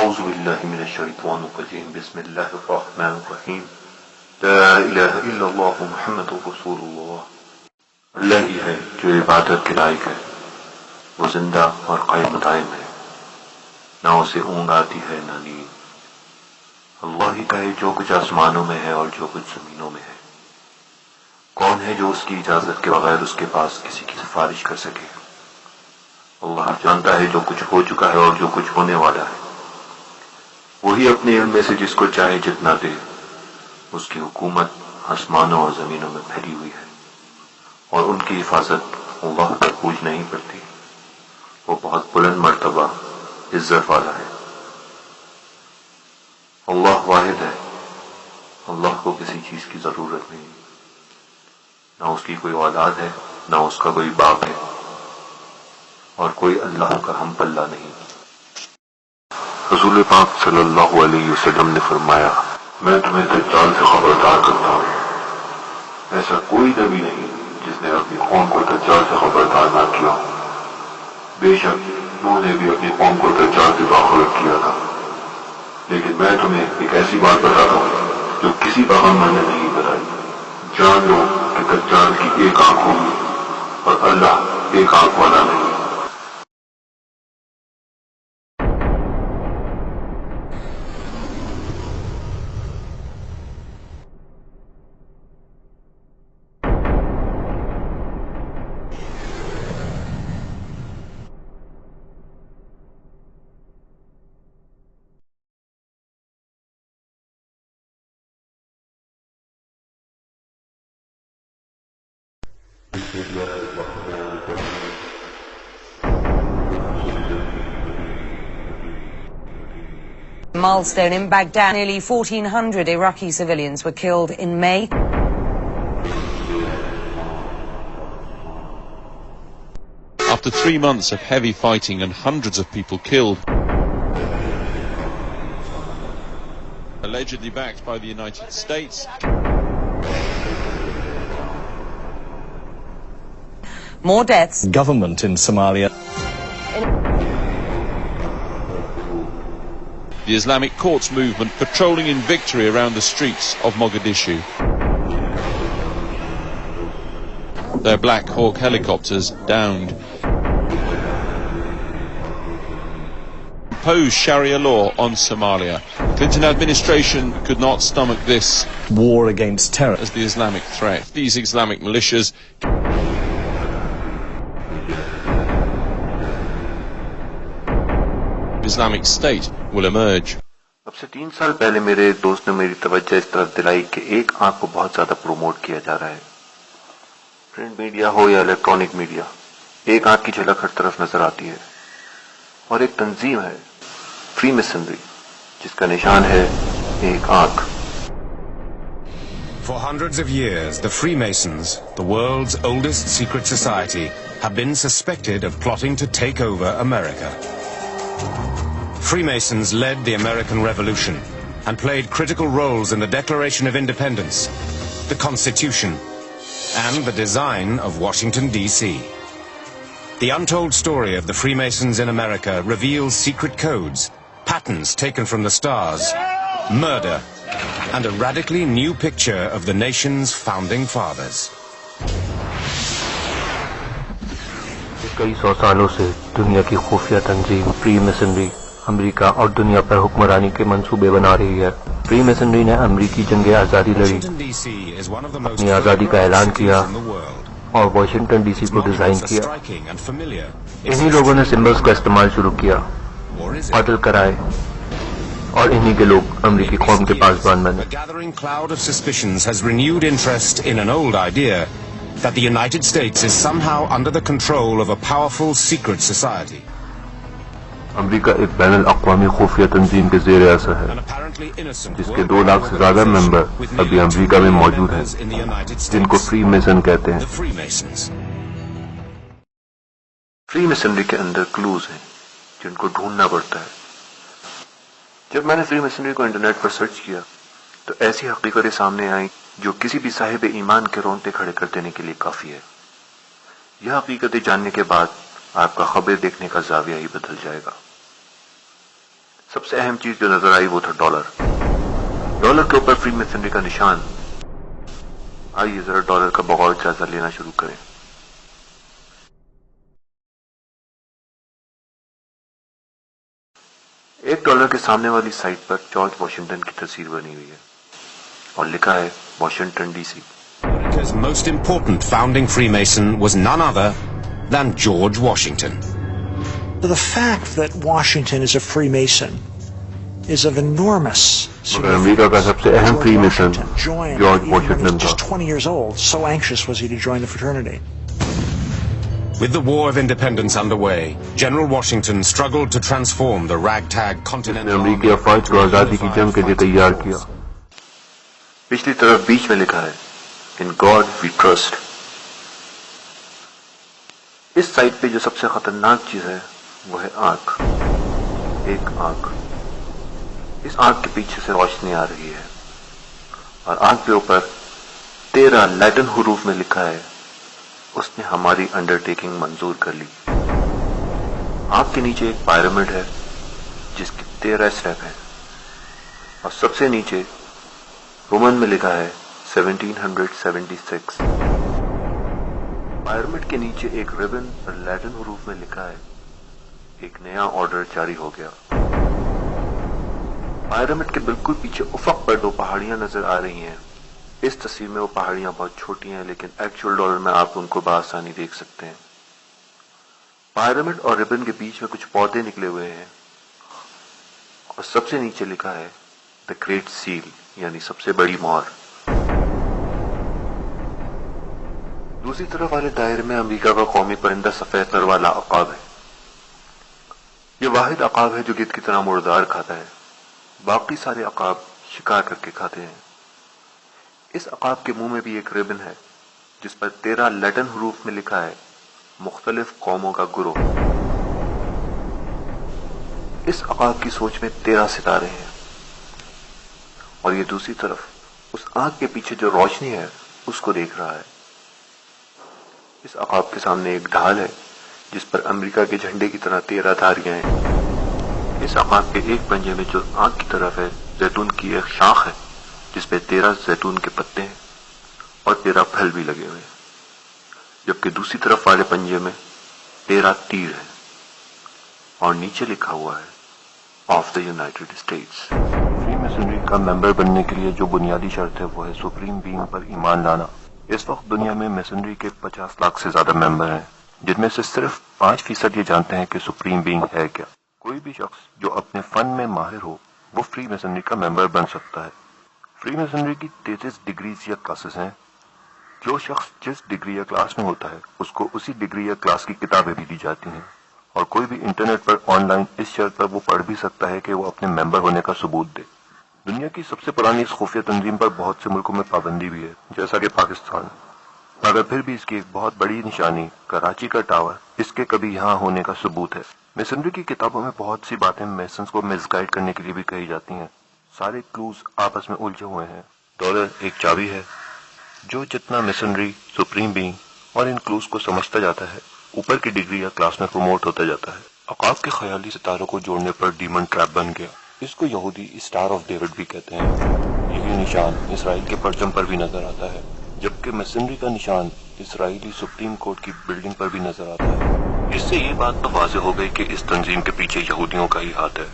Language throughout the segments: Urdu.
اعوذ باللہ من الشیطان الرجیم بسم اللہ الرحمن الرحیم لا الہ الا اللہ محمد رسول اللہ۔ اللہ ہی ہے جو عبادت کے لائق ہے، وہ زندہ اور قائم دائم ہے، نہ اسے اونگ آتی ہے نہ نیند۔ اللہ ہی کا ہے جو کچھ آسمانوں میں ہے اور جو کچھ زمینوں میں ہے۔ کون ہے جو اس کی اجازت کے بغیر اس کے پاس کسی کی سفارش کر سکے؟ اللہ جانتا ہے جو کچھ ہو چکا ہے اور جو کچھ ہونے والا ہے۔ وہی اپنے علم میں سے جس کو چاہے جتنا دے۔ اس کی حکومت آسمانوں اور زمینوں میں پھیلی ہوئی ہے، اور ان کی حفاظت اللہ پر بوجھ نہیں پڑتی۔ وہ بہت بلند مرتبہ عزت والا ہے۔ اللہ واحد ہے، اللہ کو کسی چیز کی ضرورت نہیں، نہ اس کی کوئی اولاد ہے نہ اس کا کوئی باپ ہے، اور کوئی اللہ کا ہم پلہ نہیں۔ رسول پاک صلی اللہ علیہ وسلم نے فرمایا، میں تمہیں دجال سے خبردار کرتا ہوں، ایسا کوئی نبی نہیں جس نے اپنی قوم کو دجال سے خبردار نہ کیا ہو۔ بے شک نوح نے بھی اپنی قوم کو دجال سے باخبر کیا تھا، لیکن میں تمہیں ایک ایسی بات بتاتا ہوں جو کسی پیغمبر نے نہیں بتائی۔ جان لو کہ دجال کی ایک آنکھ ہوگی اور اللہ ایک آنکھ والا نہیں۔ Milestone in Baghdad, nearly 1,400 Iraqi civilians were killed in May. After 3 months of heavy fighting and hundreds of people killed, allegedly backed by the United States, More deaths. Government in Somalia. the Islamic Courts movement patrolling in victory around the streets of Mogadishu. Their Black Hawk helicopters downed. Imposed Sharia law on Somalia. Clinton administration could not stomach this War against terror. as the Islamic threat. These Islamic militias Islamic State will emerge. اب سے 3 سال پہلے میرے ایک دوست نے میری توجہ اس طرف دلائی کہ ایک آنکھ کو بہت زیادہ پروموٹ کیا جا رہا ہے، پرنٹ میڈیا ہو یا الیکٹرانک میڈیا، ایک آنکھ کی جھلک ہر طرف نظر آتی ہے، اور ایک تنظیم ہے فری میسنری جس کا نشان ہے ایک آنکھ۔ For hundreds of years, the Freemasons, the world's oldest secret society, have been suspected of plotting to take over America. Freemasons led the American Revolution and played critical roles in the Declaration of Independence, the Constitution, and the design of Washington, D.C. The untold story of the Freemasons in America reveals secret codes, patterns taken from the stars, murder, and a radically new picture of the nation's founding fathers. کئی 100 سالوں سے دنیا کی خفیہ تنظیم فری میسنری امریکہ اور دنیا پر حکمرانی کے منصوبے بنا رہی ہے۔ فری میسنری نے امریکی جنگ آزادی لڑی، اپنی آزادی کا اعلان کیا اور واشنگٹن ڈی سی کو ڈیزائن کیا۔ انہی لوگوں نے سمبلز کا استعمال شروع کیا، قتل کرائے، اور انہی کے لوگ امریکی قوم کے پاسبان بنے۔ The gathering cloud of suspicions has renewed interest in an old idea that the United States is somehow under the control of a powerful secret society. امریکہ ایک بین الاقوامی خفیہ تنظیم کے زیر اثر ہے، An apparently innocent جس کے 2 لاکھ سے زیادہ ممبر ابھی امریکہ میں موجود ہیں، in the United جن کو States, فری میسن کہتے ہیں۔ the Freemasons. فری میسنری کے اندر کلوز ہیں جن کو ڈھونڈنا پڑتا ہے۔ جب میں نے فری میسنری کو انٹرنیٹ پر سرچ کیا تو ایسی حقیقتیں سامنے آئیں جو کسی بھی صاحب ایمان کے رونگٹے کھڑے کر دینے کے لیے کافی ہے۔ یہ حقیقتیں جاننے کے بعد آپ کا خبر دیکھنے کا زاویہ ہی بدل جائے گا۔ سب سے اہم چیز جو نظر آئی وہ تھا ڈالر. ڈالر کے اوپر فری میسنری کا نشان. آئیے ذرا ڈالر کا بغور جائزہ لینا شروع کریں. $1 کے سامنے والی سائٹ پر جارج واشنگٹن کی تصویر بنی ہوئی ہے اور لکھا ہے Washington D C. America's most important founding Freemason was none other than George Washington. The fact that Washington is a Freemason is of enormous مگر امریکہ کا سب سے اہم فری میسن جارج واشنگٹن تھا. just 20 years old. So anxious was he to join the fraternity. With the War of Independence underway, General Washington struggled to transform the ragtag continental army. امریکی افواج کو آزادی کی جنگ کے لیے تیار کیا. پچھلی طرف بیچ میں لکھا ہے In God we trust. اس سائٹ پہ جو سب سے خطرناک چیز ہے وہ ہے آنکھ. ایک آنکھ. اس آنکھ کے پیچھے سے روشنی آ رہی ہے اور آنکھ کے اوپر 13 لیٹن حروف میں لکھا ہے اس نے ہماری انڈرٹیکنگ منظور کر لی. آنکھ کے نیچے ایک پیرامڈ ہے جس کے 13 اسٹیپ ہیں اور سب سے نیچے رومن میں لکھا ہے 1776. پیرامڈ کے نیچے ایک ریبن اور لیٹن حروف میں لکھا ہے ایک نیا آرڈر جاری ہو گیا. پیرامڈ کے بالکل پیچھے افق پر 2 پہاڑیاں نظر آ رہی ہیں. اس تصویر میں وہ پہاڑیاں بہت چھوٹی ہیں لیکن ایکچوئل ڈالر میں آپ ان کو بآسانی دیکھ سکتے ہیں. پیرامڈ اور ریبن کے بیچ میں کچھ پودے نکلے ہوئے ہیں اور سب سے نیچے لکھا ہے دا گریٹ سیل یعنی سب سے بڑی مہر. دوسری طرف والے دائرے میں امریکہ کا قومی پرندہ سفید پر والا عقاب ہے. یہ واحد عقاب ہے جو گدھ کی طرح مردار کھاتا ہے. باقی سارے عقاب شکار کر کے کھاتے ہیں. اس عقاب کے منہ میں بھی ایک ریبن ہے جس پر 13 لیٹن حروف میں لکھا ہے مختلف قوموں کا گروہ. اس عقاب کی سوچ میں 13 ستارے ہیں اور یہ دوسری طرف اس آنکھ کے پیچھے جو روشنی ہے اس کو دیکھ رہا ہے. اس عقاب کے سامنے ایک ڈھال ہے جس پر امریکہ کے جھنڈے کی طرح 13 دھاریاں ہیں. اس عقاب کے ایک پنجے میں جو آنکھ کی طرف ہے زیتون کی ایک شاخ ہے جس پہ 13 زیتون کے پتے ہیں اور 13 پھل بھی لگے ہوئے ہیں. جبکہ دوسری طرف والے پنجے میں 13 تیر ہیں اور نیچے لکھا ہوا ہے of the United States. Free masonry کا ممبر بننے کے لیے جو بنیادی شرط ہے وہ ہے سپریم بینگ پر ایمان لانا. اس وقت دنیا میں میسنری کے 50 لاکھ سے زیادہ ممبر ہیں جن میں سے صرف 5% یہ جانتے ہیں کہ سپریم بینگ ہے کیا. کوئی بھی شخص جو اپنے فن میں ماہر ہو وہ فری میسنری کا ممبر بن سکتا ہے. فری میسنری کی 33 ڈگریز یا کلاسز ہیں. جو شخص جس ڈگری یا کلاس میں ہوتا ہے اس کو اسی ڈگری یا کلاس کی کتابیں بھی دی جاتی ہیں اور کوئی بھی انٹرنیٹ پر آن لائن اس شرط پر وہ پڑھ بھی سکتا ہے کہ وہ اپنے ممبر ہونے کا ثبوت دے. دنیا کی سب سے پرانی اس خفیہ تنظیم پر بہت سے ملکوں میں پابندی بھی ہے جیسا کہ پاکستان. مگر پھر بھی اس کی ایک بہت بڑی نشانی کراچی کا ٹاور اس کے کبھی یہاں ہونے کا ثبوت ہے. میسنری کی کتابوں میں بہت سی باتیں میسنز کو مس گائیڈ کرنے کے لیے بھی کہی جاتی ہیں. سارے کلوز آپس میں الجھے ہوئے ہیں. ڈالر ایک چابی ہے. جو جتنا میسنری سپریم بینگ اور ان کلوز کو سمجھتا جاتا ہے اوپر کی ڈگری یا کلاس میں پروموٹ ہوتا جاتا ہے. عقاب کے خیالی ستاروں کو جوڑنے پر ڈیمن ٹریپ بن گیا. اس کو یہودی اسٹار آف ڈیوڈ بھی کہتے ہیں. یہی نشان اسرائیل کے پرچم پر بھی نظر آتا ہے جبکہ میسنری کا نشان اسرائیلی سپریم کورٹ کی بلڈنگ پر بھی نظر آتا ہے. اس سے یہ بات تو واضح ہو گئی کہ اس تنظیم کے پیچھے یہودیوں کا ہی ہاتھ ہے.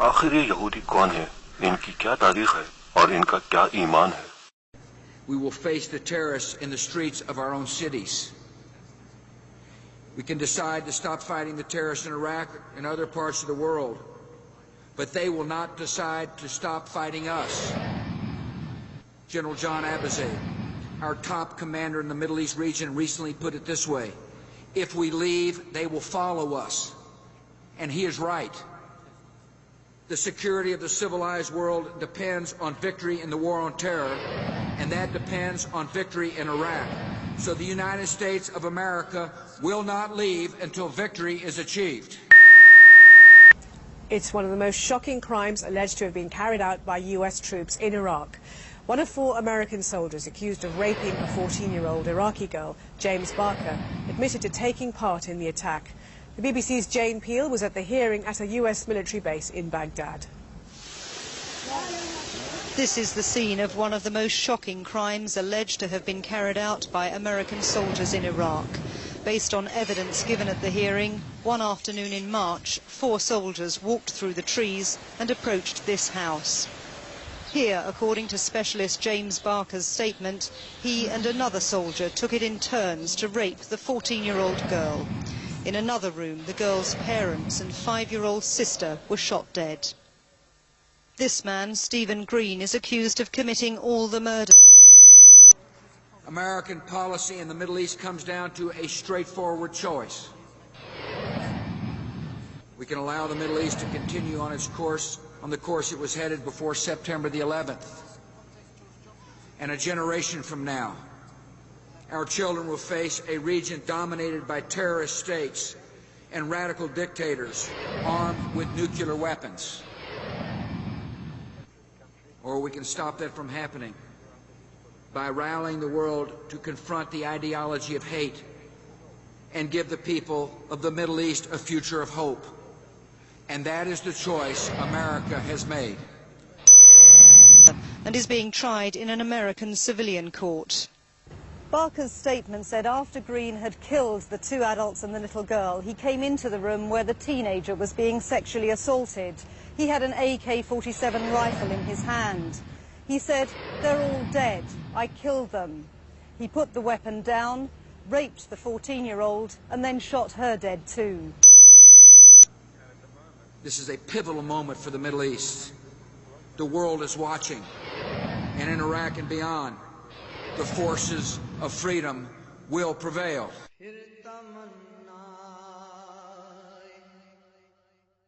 آخر یہ یہودی کون ہے, ان کی کیا تاریخ ہے اور ان کا کیا ایمان ہے؟ We will face the terrorists in the streets of our own cities. We can decide to stop fighting the terrorists in Iraq and other parts of the world, but they will not decide to stop fighting us. General John Abizaid, our top commander in the Middle East region, recently put it this way: if we leave, they will follow us. And he is right. The security of the civilized world depends on victory in the war on terror, and that depends on victory in Iraq. So the United States of America will not leave until victory is achieved. It's one of the most shocking crimes alleged to have been carried out by US troops in Iraq. One of 4 American soldiers accused of raping a 14-year-old Iraqi girl, James Barker, admitted to taking part in the attack. The BBC's Jane Peel was at the hearing at a US military base in Baghdad. This is the scene of one of the most shocking crimes alleged to have been carried out by American soldiers in Iraq. Based on evidence given at the hearing, one afternoon in March, 4 soldiers walked through the trees and approached this house. Here, according to specialist James Barker's statement, he and another soldier took it in turns to rape the 14-year-old girl. In another room, the girl's parents and 5-year-old sister were shot dead. This man, Stephen Green, is accused of committing all the murders. American policy in the Middle East comes down to a straightforward choice. We can allow the Middle East to continue on its course, on the course it was headed before September the 11th. And a generation from now, our children will face a region dominated by terrorist states and radical dictators armed with nuclear weapons. Or we can stop that from happening by rallying the world to confront the ideology of hate and give the people of the Middle East a future of hope. And that is the choice America has made. And is being tried in an American civilian court. Barker's statement said after Green had killed the 2 adults and the little girl, he came into the room where the teenager was being sexually assaulted. He had an AK-47 rifle in his hand. He said, "They're all dead. I killed them." He put the weapon down, raped the 14-year-old, and then shot her dead too. This is a pivotal moment for the Middle East. The world is watching, and in Iraq and beyond, the forces of freedom will prevail.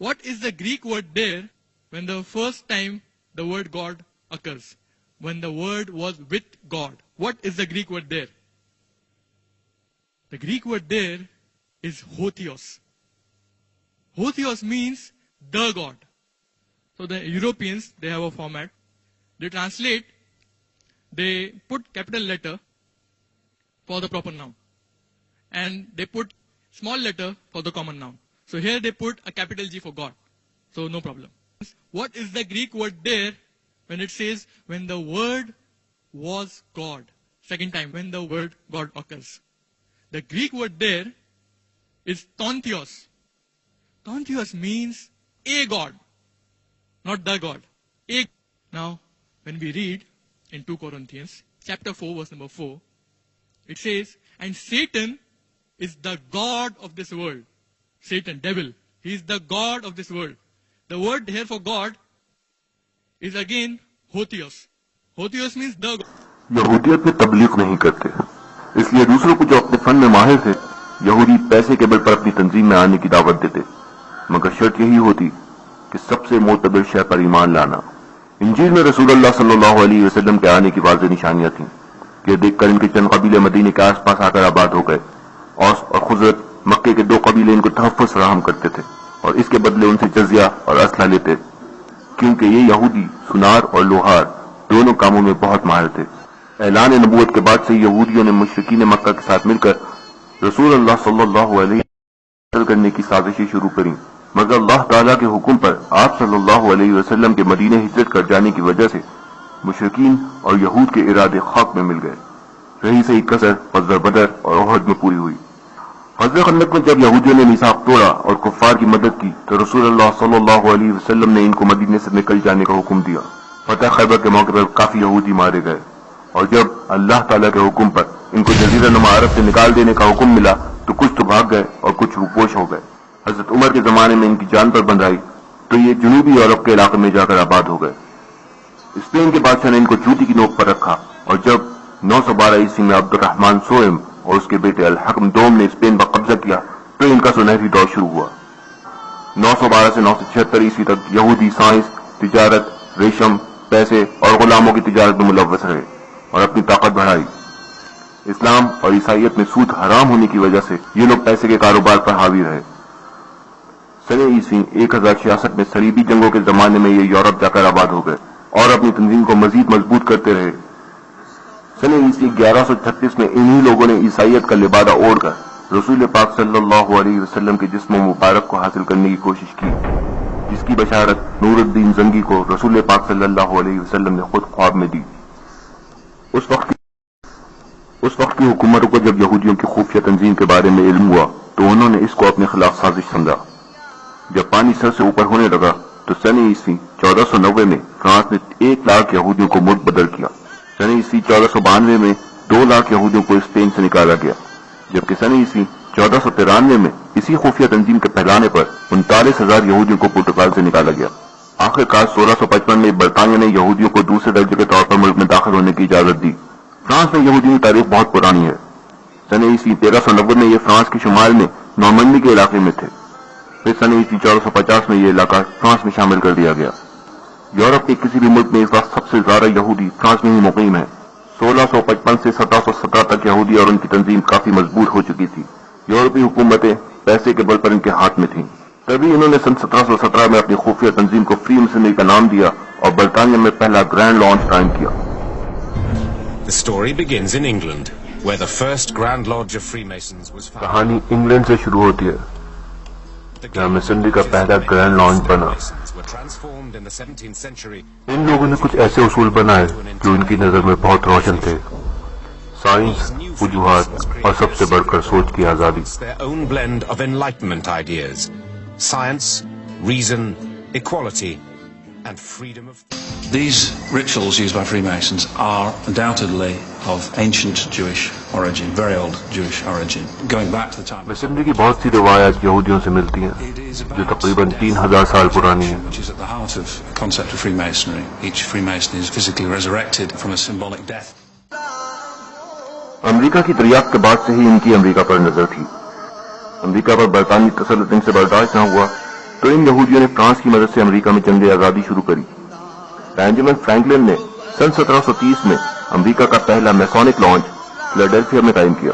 What is the Greek word there when the first time the word God occurs? When the word was with God. What is the Greek word there? The Greek word there is hotheos. Hotheos means the God. So the Europeans, they have a format. They translate, they put capital letter for the proper noun. And they put small letter for the common noun. So here they put a capital G for God. So no problem. What is the Greek word there when it says, when the word was God? Second time, when the word God occurs. The Greek word there is tontios. Tontios means a God, not the God. Now, when we read in 2 Corinthians, chapter 4, verse number 4, it says, and Satan is the God of this world. Satan, devil, he is the God of this world. The word here for God is again Hotheos. Hotheos means the God. یہودیت میں تبلیغ نہیں کرتے، اس لیے دوسروں کو جو اپنے فن میں ماہر تھے یہودی پیسے کے بل پر اپنی تنظیم میں آنے کی دعوت دیتے، مگر شرط یہی ہوتی کہ سب سے معتبر شے پر ایمان لانا۔ انجیل میں رسول اللہ صلی اللہ علیہ وسلم کے آنے کی واضح نشانیاں تھیں کہ دیکھ کر ان کے چند قبیلے مدینے کے آس پاس آ کر آباد ہو گئے۔ اوس اور خزرج مکے کے 2 قبیلے ان کو تحفظ فراہم کرتے تھے اور اس کے بدلے ان سے جزیہ اور اسلحہ لیتے، کیونکہ یہ یہودی سنار اور لوہار دونوں کاموں میں بہت ماہر تھے۔ اعلان نبوت کے بعد سے یہودیوں نے مشرکین مکہ کے ساتھ مل کر رسول اللہ صلی اللہ علیہ وسلم کرنے کی سازشیں شروع کریں، مگر اللہ تعالیٰ کے حکم پر آپ صلی اللہ علیہ وسلم کے مدینہ ہجرت کر جانے کی وجہ سے مشرکین اور یہود کے ارادے خاک میں مل گئے۔ رہی صحیح کسر غزوہ بدر اور احد میں پوری ہوئی۔ غزوہ خندق میں جب یہودیوں نے میثاق توڑا اور کفار کی مدد کی تو رسول اللہ صلی اللہ علیہ وسلم نے ان کو مدینے سے نکل جانے کا حکم دیا۔ فتح خیبر کے موقع پر کافی یہودی مارے گئے، اور جب اللہ تعالیٰ کے حکم پر ان کو جزیرہ نما عرب سے نکال دینے کا حکم ملا تو کچھ تو بھاگ گئے اور کچھ روپوش ہو گئے۔ حضرت عمر کے زمانے میں ان کی جان پر بند آئی تو یہ جنوبی یورپ کے علاقے میں جا کر آباد ہو گئے۔ اسپین کے بادشاہ نے ان کو چوٹی کی نوک پر رکھا، اور جب 912 عیسوی میں عبد الرحمن سوئم اور اس کے بیٹے الحکم دوم نے اسپین پر قبضہ کیا تو ان کا سنہری دور شروع ہوا۔ 912 سے 976 عیسوی تک یہودی سائنس، تجارت، ریشم، پیسے اور غلاموں کی تجارت میں ملوث رہے اور اپنی طاقت بڑھائی۔ اسلام اور عیسائیت میں سود حرام ہونے کی وجہ سے یہ لوگ پیسے کے کاروبار پر حاوی رہے۔ سنہ عیسوی 1066 میں صلیبی جنگوں کے زمانے میں یہ یورپ جا کر آباد ہو گئے اور اپنی تنظیم کو مزید مضبوط کرتے رہے۔ سنہ عیسوی 1136 میں انہی لوگوں نے عیسائیت کا لبادہ اوڑھ کر رسول پاک صلی اللہ علیہ وسلم کے جسم مبارک کو حاصل کرنے کی کوشش کی، جس کی بشارت نور الدین زنگی کو رسول پاک صلی اللہ علیہ وسلم نے خود خواب میں دی۔ اس وقت کی حکومتوں کو جب یہودیوں کی خفیہ تنظیم کے بارے میں علم ہوا تو انہوں نے اس کو اپنے خلاف سازش سمجھا۔ جب پانی سر سے اوپر ہونے لگا تو سنہ عیسوی 1490 میں فرانس نے 1 لاکھ یہودیوں کو ملک بدل کیا۔ سنہ عیسوی 1492 میں 2 لاکھ یہودیوں کو اسپین سے نکالا گیا، جبکہ سنہ عیسوی 1493 میں اسی خفیہ تنظیم کے پھیلانے پر 39,000 یہودیوں کو پرتگال سے نکالا گیا۔ آخر کار 1655 میں برطانیہ نے یہودیوں کو دوسرے درجے کے طور پر ملک میں داخل ہونے کی اجازت دی۔ فرانس میں یہودیوں کی تاریخ بہت پرانی ہے۔ سنہ عیسوی 1390 میں یہ فرانس کے شمال میں نارمنڈی کے علاقے میں تھے، پھر سنہ عیسوی 1450 میں یہ علاقہ فرانس میں شامل کر دیا گیا۔ یورپ کے کسی بھی ملک میں اس وقت سب سے زیادہ یہودی فرانس میں ہی مقیم ہیں۔ 1655 سے 1717 تک یہودی اور ان کی تنظیم کافی مضبوط ہو چکی تھی۔ یورپی حکومتیں پیسے کے بل پر ان کے ہاتھ میں تھیں، تبھی انہوں نے سن 1717 میں اپنی خفیہ تنظیم کو فری مسنری کا نام دیا اور برطانیہ میں پہلا گرینڈ لانچ قائم کیا۔ The story begins in England, where the first Grand Lodge of Freemasons was founded. کہانی انگلینڈ سے شروع ہوتی ہے، جہاں مسنری کا پہلا گرینڈ لانچ بنا۔ ان لوگوں نے کچھ ایسے اصول بنائے جو ان کی نظر میں بہت روشن تھے: سائنس، وجوہات اور سب سے بڑھ کر سوچ کی آزادی۔ Their own blend of Enlightenment ideas: science, reason, equality, and freedom of... These rituals used by Freemasons are undoubtedly of ancient Jewish origin, very old Jewish origin, going back to the time... مسنری کی بہت سی روایات یہودیوں سے ملتی ہیں جو تقریباً 3000 سال پرانی ہیں۔ Which is at the heart of the concept of Freemasonry. Each Freemason is physically resurrected from a symbolic death. امریکہ کی دریافت کے بعد سے ہی ان کی امریکہ پر نظر تھی۔ امریکہ پر برطانوی تسلط ان سے برداشت نہ ہوا تو ان یہودیوں نے فرانس کی مدد سے امریکہ میں جنگ آزادی شروع کری۔ بینجامن فرینکلن نے سن 1730 میں امریکہ کا پہلا میسونک لانچ فلیڈلفیا میں قائم کیا۔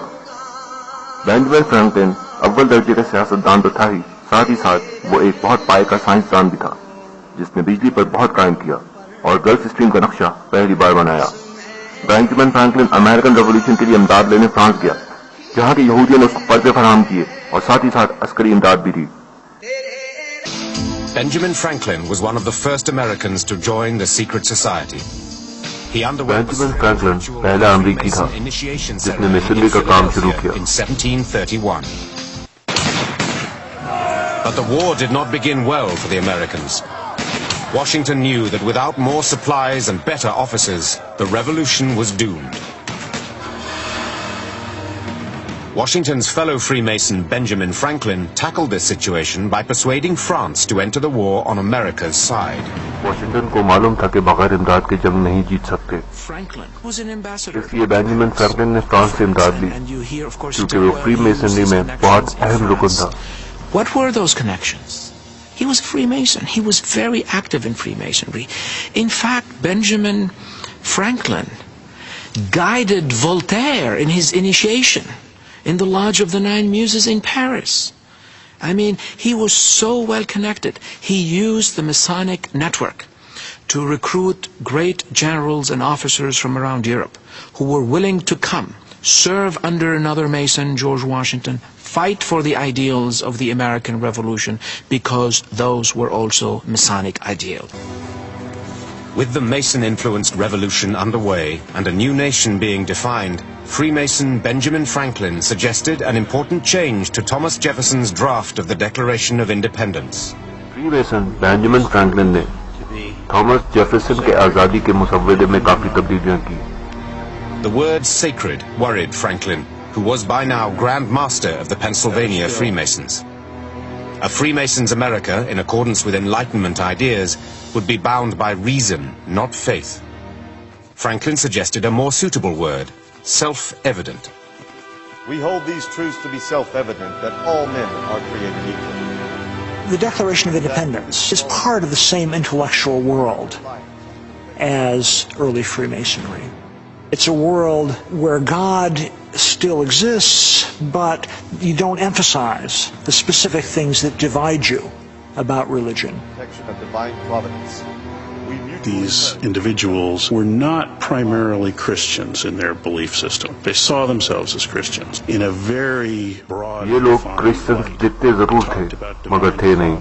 بینجامن فرینکلن اول درجے کا سیاستدان تو تھا ہی، ساتھ ہی ساتھ وہ ایک بہت پائے کا سائنسدان بھی تھا جس نے بجلی پر بہت قائم کیا اور گلف اسٹریم کا نقشہ پہلی بار بنایا. بینجامن فرینکلن امریکن ریولیوشن کے لیے امداد لینے فرانس گیا جہاں کے یہودیوں نے اس کو قرضے فراہم کیے اور ساتھ ہی ساتھ عسکری امداد بھی دی. Benjamin Franklin was one of the first Americans to join the secret society. He underwent Benjamin Franklin پہلا امریکی تھا جس نے مشنری کا کام شروع کیا. in 1731. But the war did not begin well for the Americans. Washington knew that without more supplies and better officers, the revolution was doomed. Washington's fellow Freemason Benjamin Franklin tackled this situation by persuading France to enter the war on America's side. Washington کو معلوم تھا کہ بغیر امداد کے جنگ نہیں جیت سکتے. اس لیے بینجامن فرینکلن نے فرانس سے امداد لی کیونکہ وہ فری میسنری میں بہت اہم رکن تھا. What were those connections? He was a Freemason. He was very active in Freemasonry. In fact, Benjamin Franklin guided Voltaire in his initiation in the Lodge of the Nine Muses in Paris. I mean, he was so well connected. He used the Masonic network to recruit great generals and officers from around Europe who were willing to come, serve under another Mason, George Washington, fight for the ideals of the American Revolution because those were also Masonic ideals. With the Mason-influenced revolution underway and a new nation being defined, Freemason Benjamin Franklin suggested an important change to Thomas Jefferson's draft of the Declaration of Independence. Freemason Benjamin Franklin نے تھامس جیفرسن کے آزادی کے مسودے میں کافی تبدیلیاں کی. The word sacred worried Franklin, who was by now Grand Master of the Pennsylvania Freemasons. A Freemason's America, in accordance with Enlightenment ideas, would be bound by reason, not faith. Franklin suggested a more suitable word, self-evident. We hold these truths to be self-evident, that all men are created equal. The Declaration of Independence is part of the same intellectual world as early Freemasonry. It's a world where God still exists, but you don't emphasize the specific things that divide you about religion. Of divine providence. These individuals were not primarily Christians in their belief system. They saw themselves as Christians in a very broad. یہ لوگ کرسچنز جتنے ضرور تھے مگر تھے نہیں.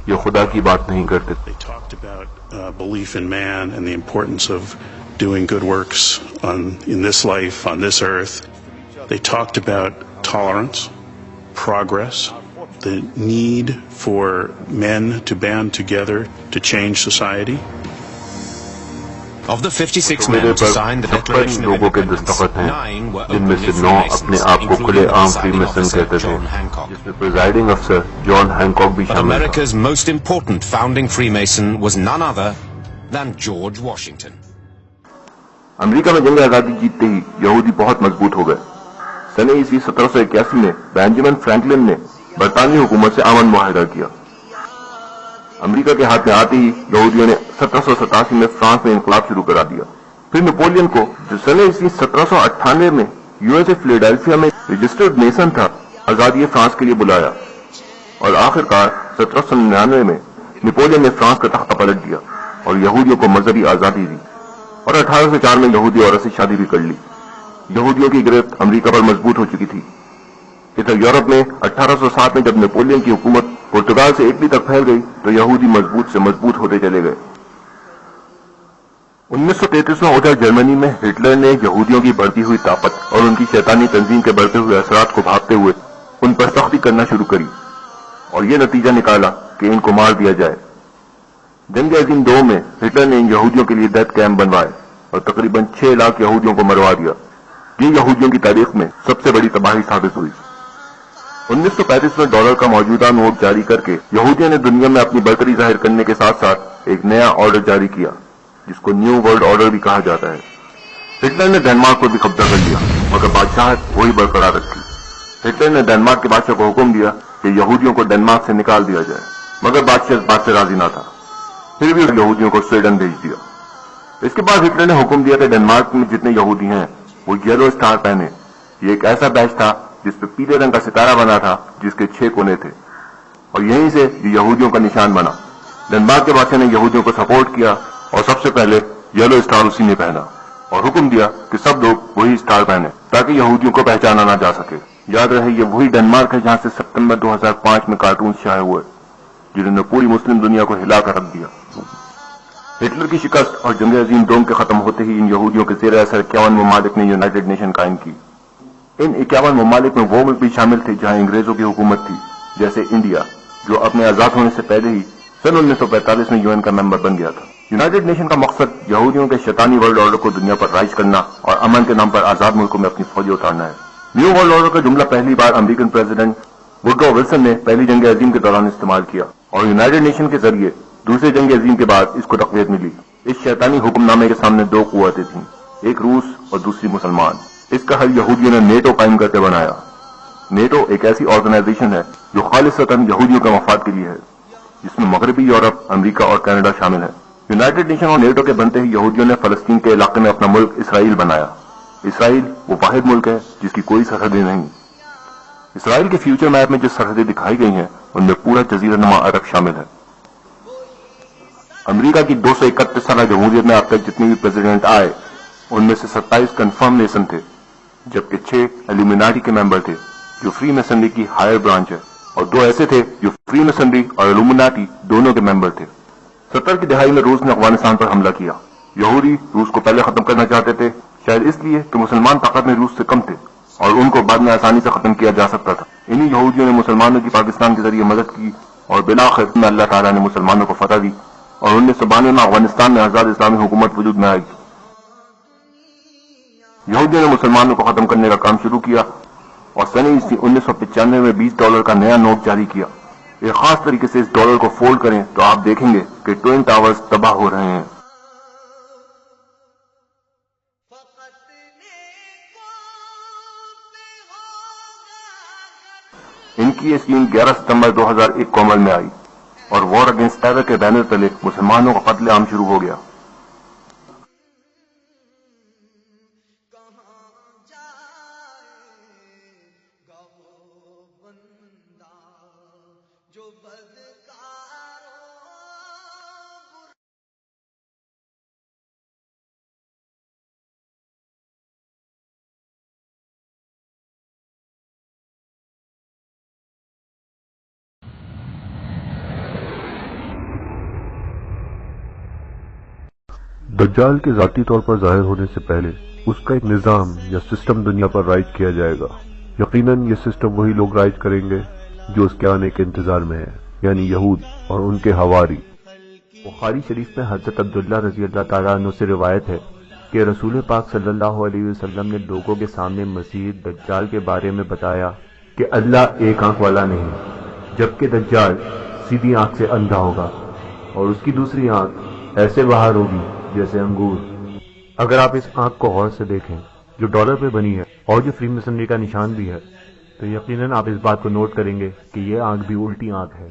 یہ خدا کی بات نہیں کرتے. They talked about belief in man and the importance of doing good works in this life, on this earth. They talked about tolerance, progress, the need for men to band together to change society. Of the 56 men to sign the Declaration of Independence, 9 were openly Freemasons, the presiding officer John Hancock. The presiding officer John Hancock بھی But شامل تھا. America's most important founding Freemason was none other than George Washington. امریکہ میں جنگ آزادی جیتتے ہی یہودی بہت مضبوط ہو گئے. سن عیسوی 1781 میں بینجامن فرینکلن نے برطانوی حکومت سے امن معاہدہ کیا. امریکہ کے ہاتھ میں آتے ہی یہودیوں نے 1787 میں فرانس میں انقلاب شروع کرا دیا. پھر نیپولین کو جو سن عیسوی 1798 میں یو ایس اے فلیڈیلفیا میں رجسٹرڈ میسن تھا آزادی فرانس کے لیے بلایا اور آخر کار 1799 میں نیپولین نے فرانس کا تختہ پلٹ دیا اور یہودیوں کو مذہبی آزادی دی اور 1804 میں یہودی عورت سے شادی بھی کر لی. یہودیوں کی گرفت امریکہ پر مضبوط ہو چکی تھی. ادھر یورپ میں 1807 میں جب نیپولین کی حکومت پرتگال سے اٹلی تک پھیل گئی تو یہودی مضبوط سے مضبوط ہوتے چلے گئے. 1933 میں ادھر جرمنی میں ہٹلر نے یہودیوں کی بڑھتی ہوئی طاقت اور ان کی شیطانی تنظیم کے بڑھتے ہوئے اثرات کو بھاپتے ہوئے ان پر سختی کرنا شروع کری اور یہ نتیجہ نکالا کہ ان کو مار دیا جائے. جنگ عظیم 2 میں ہٹلر نے ان یہودیوں کے لیے ڈیتھ کیمپ بنوائے اور تقریباً 6 لاکھ یہودیوں کو مروا دیا. یہ یہودیوں کی تاریخ میں سب سے بڑی تباہی ثابت ہوئی. 1935 میں ڈالر کا موجودہ نوٹ جاری کر کے یہودیوں نے دنیا میں اپنی برتری ظاہر کرنے کے ساتھ ساتھ ایک نیا آرڈر جاری کیا جس کو نیو ورلڈ آرڈر بھی کہا جاتا ہے. ہٹلر نے ڈنمارک پر بھی قبضہ کر لیا مگر بادشاہت وہی برقرار رکھی. ہٹلر نے ڈنمارک کے بادشاہ کو حکم دیا کہ یہودیوں کو ڈنمارک سے نکال دیا جائے مگر بادشاہ اس بات سے راضی نہ تھا. پھر بھی یہودیوں کو سویڈن بھیج دیا. اس کے بعد ہٹلر نے حکم دیا کہ ڈنمارک میں جتنے یہودی ہیں وہ یلو اسٹار پہنے. یہ ایک ایسا بیچ تھا جس پہ پیلے رنگ کا ستارہ بنا تھا جس کے 6 کونے تھے. اور یہیں سے یہ یہودیوں کا نشان بنا. ڈنمارک کے بادشاہ نے یہودیوں کو سپورٹ کیا اور سب سے پہلے یلو اسٹار اسی نے پہنا اور حکم دیا کہ سب لوگ وہی اسٹار پہنے تاکہ یہودیوں کو پہچانا نہ جا سکے. یاد رہے یہ وہی ڈنمارک ہے جہاں سے ستمبر 2005 میں کارٹون شائع ہوئے جنہوں نے پوری مسلم دنیا کو ہلا کر رکھ دیا. ہٹلر کی شکست اور جنگ عظیم دوم کے ختم ہوتے ہی ان یہودیوں کے زیر اثر 51 ممالک نے یونائٹڈ نیشن قائم کی. ان 51 ممالک میں وہ ملک بھی شامل تھے جہاں انگریزوں کی حکومت تھی، جیسے انڈیا جو اپنے آزاد ہونے سے پہلے ہی سن 1945 میں UN کا ممبر بن گیا تھا. یونائٹڈ نیشن کا مقصد یہودیوں کے شیطانی ورلڈ آرڈر کو دنیا پر رائج کرنا اور امن کے نام پر آزاد ملکوں میں اپنی فوجیں اتارنا ہے. نیو ورلڈ آرڈر کا جملہ پہلی بار امریکن پریزیڈنٹ وڈرو ولسن نے پہلی جنگ عظیم کے دوران استعمال کیا اور یونائٹڈ نیشن کے ذریعے دوسری جنگ عظیم کے بعد اس کو تقویت ملی. اس شیطانی حکم نامے کے سامنے دو قوتیں تھیں، ایک روس اور دوسری مسلمان. اس کا حل یہودیوں نے نیٹو قائم کرتے بنایا. نیٹو ایک ایسی آرگنائزیشن ہے جو خالصتاً یہودیوں کے مفاد کے لیے ہے، جس میں مغربی یورپ، امریکہ اور کینیڈا شامل ہے. یونائٹڈ نیشن اور نیٹو کے بنتے ہی یہودیوں نے فلسطین کے علاقے میں اپنا ملک اسرائیل بنایا. اسرائیل وہ واحد ملک ہے جس کی کوئی سرحدیں نہیں. اسرائیل کے فیوچر میپ میں جو سرحدیں دکھائی گئی ہیں ان میں پورا جزیرہ نما عرب شامل ہے. امریکہ کی 231 سالہ جمہوریت میں اب تک جتنے بھی پریزیڈنٹ آئے ان میں سے 27 کنفرم نیشن تھے، جبکہ 6 ایلومیناٹی کے ممبر تھے جو فری میسنری کی ہائر برانچ ہے، اور 2 ایسے تھے جو فری میسنری اور ایلومیناٹی دونوں کے ممبر تھے. 70 کی دہائی میں روس نے افغانستان پر حملہ کیا. یہودی روس کو پہلے ختم کرنا چاہتے تھے، شاید اس لیے کہ مسلمان طاقت میں روس سے کم تھے اور ان کو بعد میں آسانی سے ختم کیا جا سکتا تھا. انہی یہودیوں نے مسلمانوں کی پاکستان کے ذریعے مدد کی اور بالآخر میں اللہ تعالیٰ نے مسلمانوں کو فتح دی اور 1992 میں افغانستان میں آزاد اسلامی حکومت وجود میں آئی. یہودیوں نے مسلمانوں کو ختم کرنے کا کام شروع کیا اور سن 1995 میں $20 کا نیا نوٹ جاری کیا. ایک خاص طریقے سے اس ڈالر کو فولڈ کریں تو آپ دیکھیں گے کہ ٹوئن ٹاورز تباہ ہو رہے ہیں. ان کی یہ اسکیم 11 ستمبر 2001 کو عمل میں آئی اور وار اگینسٹ ٹیرر کے بینر تلے مسلمانوں کا قتل عام شروع ہو گیا. دجال کے ذاتی طور پر ظاہر ہونے سے پہلے اس کا ایک نظام یا سسٹم دنیا پر رائج کیا جائے گا. یقیناً یہ سسٹم وہی لوگ رائج کریں گے جو اس کے آنے کے انتظار میں ہیں، یعنی یہود اور ان کے حواری. بخاری شریف میں حضرت عبداللہ رضی اللہ تعالیٰ عنہ سے روایت ہے کہ رسول پاک صلی اللہ علیہ وسلم نے لوگوں کے سامنے مسیح دجال کے بارے میں بتایا کہ اللہ ایک آنکھ والا نہیں، جبکہ دجال سیدھی آنکھ سے اندھا ہوگا اور اس کی دوسری آنکھ ایسے باہر ہوگی جیسے انگور. اگر آپ اس آنکھ کو غور سے دیکھیں جو ڈالر پہ بنی ہے اور جو فری میسنری کا نشان بھی ہے تو یقیناً آپ اس بات کو نوٹ کریں گے کہ یہ آنکھ بھی الٹی آنکھ ہے.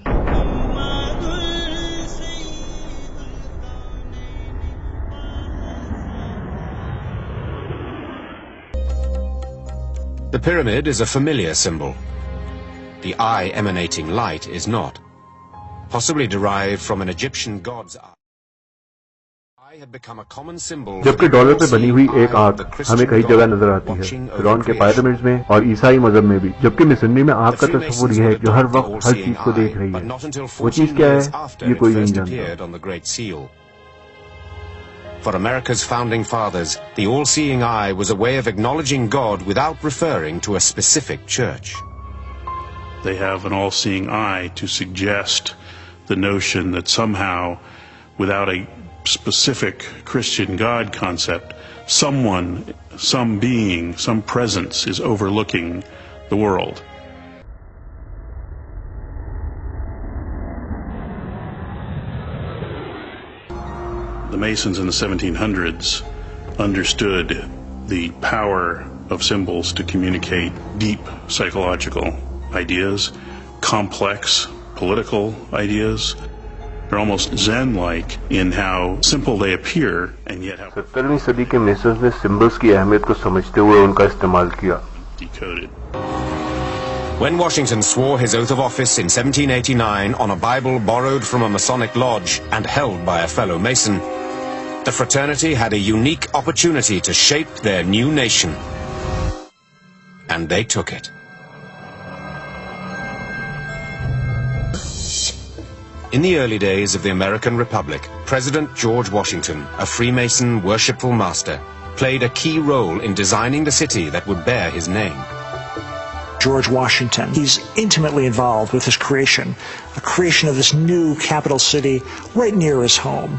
The pyramid is a familiar symbol. The eye emanating light is not. Possibly derived from an Egyptian god's eye. جبکہ ڈالر پہ بنی ہوئی ایک آنکھ ہمیں کئی جگہ نظر آتی ہے، فرعون کے پیرامڈز میں اور عیسائی مذہب میں بھی، جبکہ مسنری میں آنکھ کا تصور یہ ہے جو ہر وقت ہر چیز کو دیکھ رہی ہے. وہ چیز کیا ہے یہ کوئی نہیں جانتا. For America's founding fathers, the all-seeing eye was a way of acknowledging God without referring to a specific church. They have an all-seeing eye to suggest the notion that somehow, without a specific Christian God concept, someone, some being, some presence is overlooking the world. The Masons in the 1700s understood the power of symbols to communicate deep psychological ideas, complex political ideas. They're almost Zen-like in how simple they appear and yet how 17ویں صدی کے میسنز نے سمبلز کی اہمیت کو سمجھتے ہوئے ان کا استعمال کیا. Decoded. When Washington swore his oath of office in 1789 on a Bible borrowed from a Masonic lodge and held by a fellow Mason, the fraternity had a unique opportunity to shape their new nation. And they took it. In the early days of the American Republic, President George Washington, a Freemason worshipful master, played a key role in designing the city that would bear his name. George Washington, he's intimately involved with his creation, a creation of this new capital city right near his home.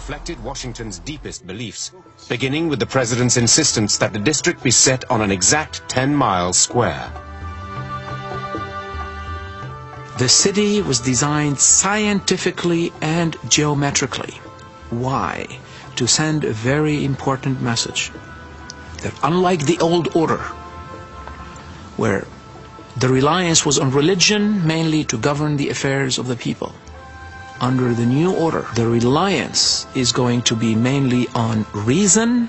Reflected Washington's deepest beliefs, beginning with the president's insistence that the district be set on an exact 10-mile square. The city was designed scientifically and geometrically. Why? To send a very important message. That unlike the old order, where the reliance was on religion mainly to govern the affairs of the people, under the new order, the reliance is going to be mainly on reason,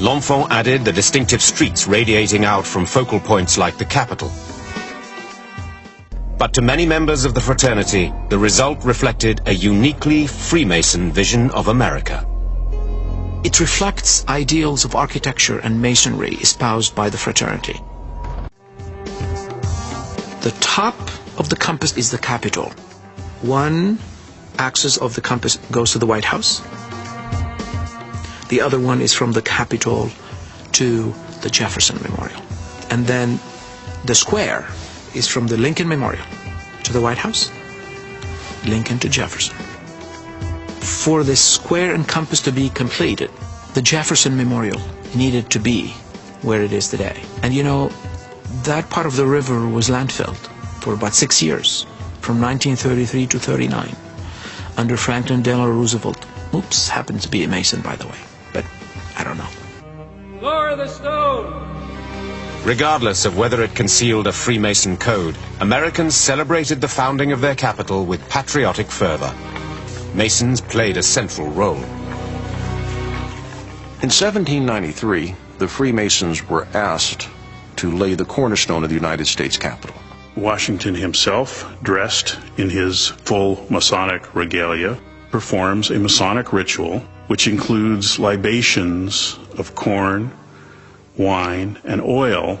L'Enfant added the distinctive streets radiating out from focal points like the Capitol. But to many members of the fraternity, the result reflected a uniquely Freemason vision of America. It reflects ideals of architecture and masonry espoused by the fraternity. The top of the compass is the Capitol. One axis of the compass goes to the White House. The other one is from the Capitol to the Jefferson Memorial. And then the square is from the Lincoln Memorial to the White House, Lincoln to Jefferson. For this square and compass to be completed, the Jefferson Memorial needed to be where it is today. And you know, that part of the river was landfilled for about 6 years, from 1933 to 39, under Franklin Delano Roosevelt. Oops, happened to be a Mason, by the way, but I don't know. Lower the stone! Regardless of whether it concealed a Freemason code, Americans celebrated the founding of their capital with patriotic fervor. Masons played a central role. In 1793, the Freemasons were asked to lay the cornerstone of the United States Capitol. Washington himself, dressed in his full Masonic regalia, performs a Masonic ritual which includes libations of corn, wine and oil.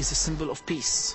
is a symbol of peace.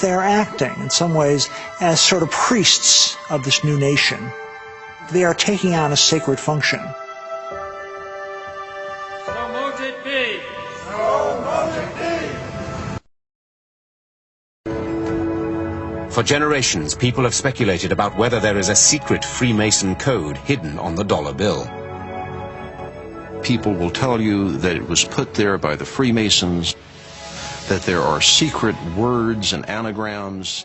They are acting in some ways as sort of priests of this new nation. They are taking on a sacred function. So mote it be. So mote it be. For generations, people have speculated about whether there is a secret Freemason code hidden on the dollar bill. People will tell you that it was put there by the Freemasons, that there are secret words and anagrams.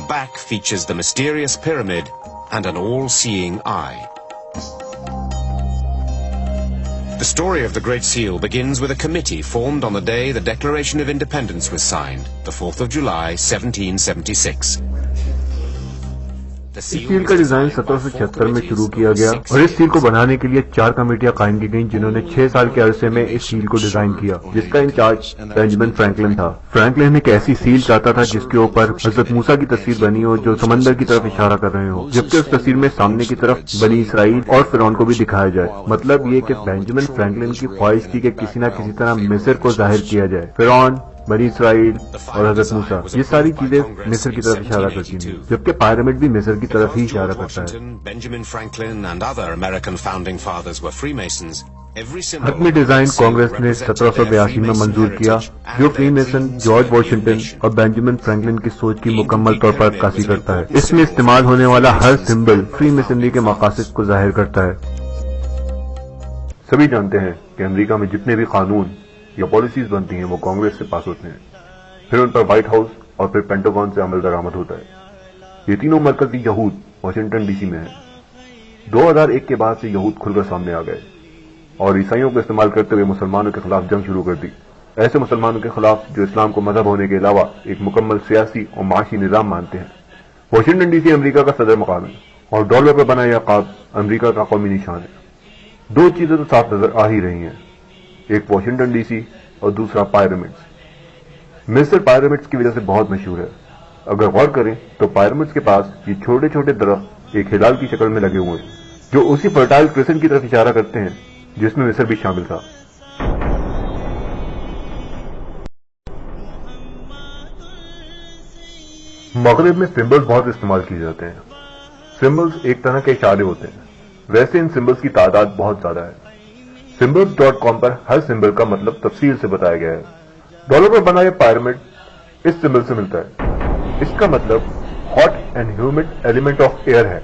The back features the mysterious pyramid and an all-seeing eye. The story of the Great Seal begins with a committee formed on the day the Declaration of Independence was signed, the 4th of July, 1776. اس سیل کا ڈیزائن 1776 میں شروع کیا گیا اور اس سیل کو بنانے کے لیے 4 کمیٹیاں قائم کی گئیں جنہوں نے 6 سال کے عرصے میں اس سیل کو ڈیزائن کیا، جس کا انچارج بینجامن فرینکلن تھا۔ فرینکلن ایک ایسی سیل چاہتا تھا جس کے اوپر حضرت موسیٰ کی تصویر بنی ہو جو سمندر کی طرف اشارہ کر رہے ہو، جبکہ اس تصویر میں سامنے کی طرف بنی اسرائیل اور فرعون کو بھی دکھایا جائے۔ مطلب یہ کہ بینجامن فرینکلن کی خواہش تھی کہ کسی نہ کسی طرح مصر کو ظاہر کیا جائے۔ فرعون، بنی اسرائیل اور حضرت موسیٰ، یہ ساری چیزیں مصر کی طرف اشارہ کرتی ہیں، جبکہ پیرامڈ بھی مصر کی طرف ہی اشارہ کرتا ہے۔ حتمی ڈیزائن کانگریس نے 1782 میں منظور کیا، جو فری میسن جارج واشنگٹن اور بینجامن فرینکلن کی سوچ کی مکمل طور پر عکاسی کرتا ہے۔ اس میں استعمال ہونے والا ہر سمبل فری میسنری کے مقاصد کو ظاہر کرتا ہے۔ سبھی جانتے ہیں کہ امریکہ میں جتنے بھی قانون یا پالیسیز بنتی ہیں وہ کانگریس سے پاس ہوتے ہیں، پھر ان پر وائٹ ہاؤس اور پھر پینٹاگون سے عمل درآمد ہوتا ہے۔ یہ تینوں مرکزی یہود واشنگٹن ڈی سی میں ہیں۔ 2001 کے بعد سے یہود کھل کر سامنے آ گئے اور عیسائیوں کو استعمال کرتے ہوئے مسلمانوں کے خلاف جنگ شروع کر دی، ایسے مسلمانوں کے خلاف جو اسلام کو مذہب ہونے کے علاوہ ایک مکمل سیاسی اور معاشی نظام مانتے ہیں۔ واشنگٹن ڈی سی امریکہ کا صدر مقام ہے اور ڈالر پر بنا یہ عقاب امریکہ کا قومی نشان ہے۔ 2 چیزیں تو صاف نظر آ ہی رہی ہیں، ایک واشنگٹن ڈی سی اور دوسرا پیرامڈز۔ مصر پیرامڈز کی وجہ سے بہت مشہور ہے۔ اگر غور کریں تو پیرامڈز کے پاس یہ چھوٹے چھوٹے درخت ایک ہلال کی شکل میں لگے ہوئے ہیں جو اسی فرٹائل کرسنٹ کی طرف اشارہ کرتے ہیں جس میں مصر بھی شامل تھا۔ مغرب میں سمبلز بہت استعمال کیے جاتے ہیں۔ سمبلز ایک طرح کے اشارے ہوتے ہیں، ویسے ان سمبلز کی تعداد بہت زیادہ ہے۔ symbols.com پر ہر سمبل کا مطلب تفصیل سے بتایا گیا ہے۔ ڈالر پر بنا یہ پیرامڈ اس سمبل سے ملتا ہے۔ اس کا مطلب hot and humid element of air ہے،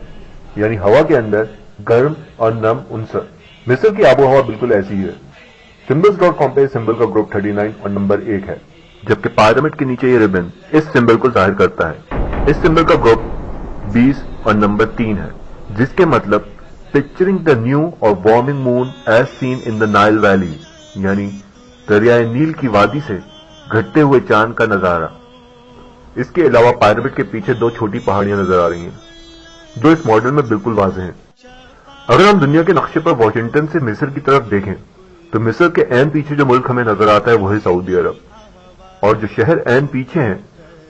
یعنی ہوا کے اندر گرم اور نم عنصر۔ مصر کی آب و ہوا بالکل ایسی ہی ہے۔ symbols.com پہ سمبل کا گروپ 39 اور نمبر 1 ہے، جبکہ پیرامڈ کے نیچے یہ ریبن اس سمبل کو ظاہر کرتا ہے۔ اس سمبل کا گروپ 20 اور نمبر 3 ہے، جس کے مطلب picturing the new or warming moon as seen in the Nile Valley، یعنی دریائے نیل کی وادی سے گھٹتے ہوئے چاند کا نظارہ۔ اس کے علاوہ پیرامڈ کے پیچھے 2 چھوٹی پہاڑیاں نظر آ رہی ہیں جو اس ماڈل میں بالکل واضح ہیں۔ اگر ہم دنیا کے نقشے پر واشنگٹن سے مصر کی طرف دیکھیں تو مصر کے عین پیچھے جو ملک ہمیں نظر آتا ہے وہ ہے سعودی عرب، اور جو شہر عین پیچھے ہیں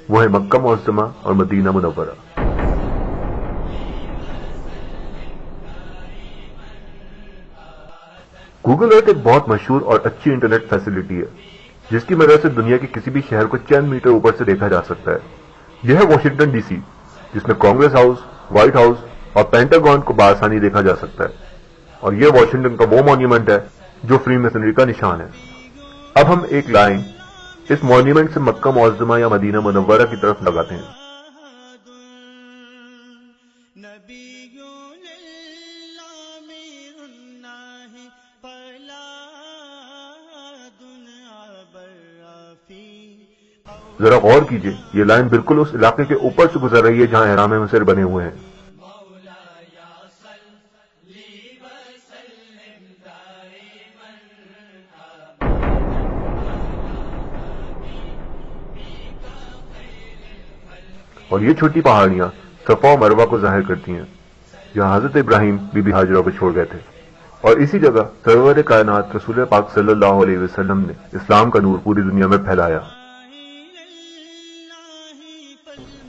وہ ہے مکہ معظمہ اور مدینہ منورہ۔ گوگل ارتھ ایک بہت مشہور اور اچھی انٹرنیٹ فیسلٹی ہے جس کی مدد سے دنیا کے کسی بھی شہر کو چند میٹر اوپر سے دیکھا جا سکتا ہے۔ یہ ہے واشنگٹن ڈی سی، جس میں کانگریس ہاؤس، وائٹ ہاؤس اور پینٹاگون کو بآسانی دیکھا جا سکتا ہے، اور یہ واشنگٹن کا وہ مونیومنٹ ہے جو فری میسنری کا نشان ہے۔ اب ہم ایک لائن اس مونیومنٹ سے مکہ معظمہ یا مدینہ منورہ کی طرف لگاتے ہیں۔ ذرا غور کیجئے، یہ لائن بالکل اس علاقے کے اوپر سے گزر رہی ہے جہاں احرام مصر بنے ہوئے ہیں۔ اور یہ چھوٹی پہاڑیاں صفا و مروہ کو ظاہر کرتی ہیں جہاں حضرت ابراہیم بی بی ہاجرہ کو چھوڑ گئے تھے، اور اسی جگہ سرور کائنات رسول پاک صلی اللہ علیہ وسلم نے اسلام کا نور پوری دنیا میں پھیلایا۔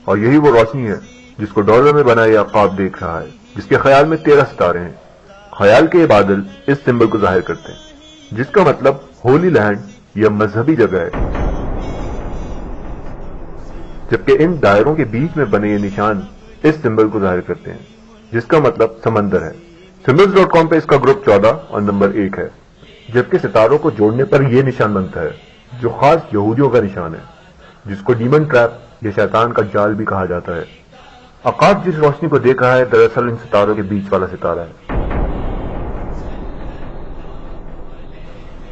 اور یہی وہ روشنی ہے جس کو ڈالر میں بنا یہ عقاب دیکھ رہا ہے، جس کے خیال میں 13 ستارے ہیں۔ خیال کے یہ بادل اس سمبل کو ظاہر کرتے ہیں، جس کا مطلب ہولی لینڈ یا مذہبی جگہ ہے، جبکہ ان دائروں کے بیچ میں بنے یہ نشان اس سمبل کو ظاہر کرتے ہیں، جس کا مطلب سمندر ہے۔ symbols.com پہ اس کا گروپ 14 اور نمبر 1 ہے، جبکہ ستاروں کو جوڑنے پر یہ نشان بنتا ہے جو خاص یہودیوں کا نشان ہے، جس کو ڈیمن ٹریپ یا شیطان کا جال بھی کہا جاتا ہے۔ عقاب جس روشنی کو دیکھ رہا ہے دراصل ان ستاروں کے بیچ والا ستارہ ہے۔